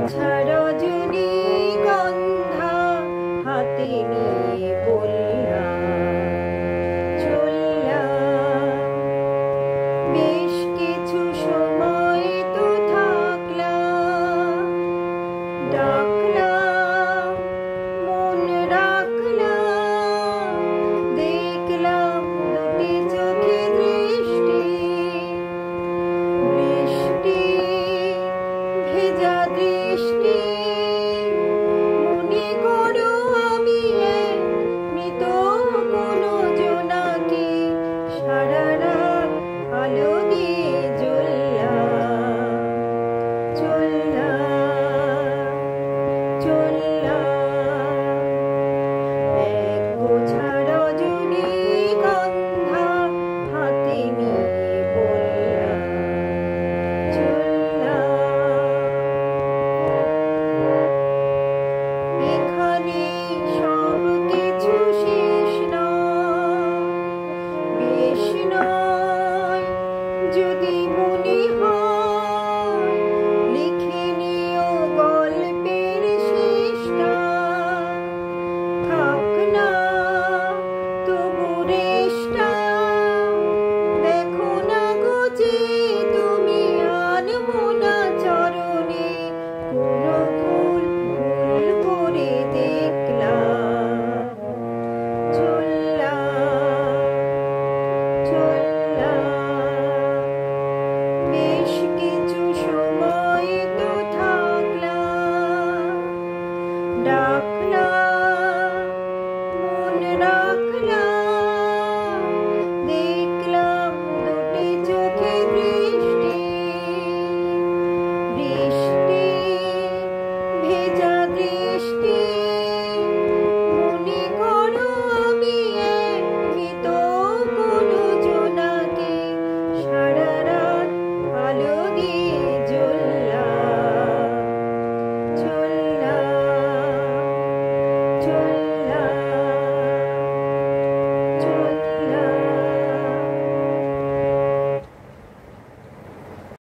গোছা রজনীগন্ধা হাতে নিয়ে চললাম, বেশ কিছু সময় তো থাকলাম, ডাকলাম মন রাখলাম, দেখলাম দুটি চোখে দৃষ্টি, বৃষ্টি ভেজা দৃষ্টি। মনে করো আমি মৃত কোনো জোনাকি সারা রাত আলো দিয়ে চললাম। এক গোছা রজনীগন্ধা হাতে নিয়ে এখানে সব কিছু শেষ নয়, বেশ নয় যদি মনে হয়, লিখে নিও গল্পের শেষটা, থাক না তবু রেশটা। দেখো না গোছে তুমি আনবো না চরণে কোনো ফুল, ভুল করে দেখলাম। চললাম, বেশ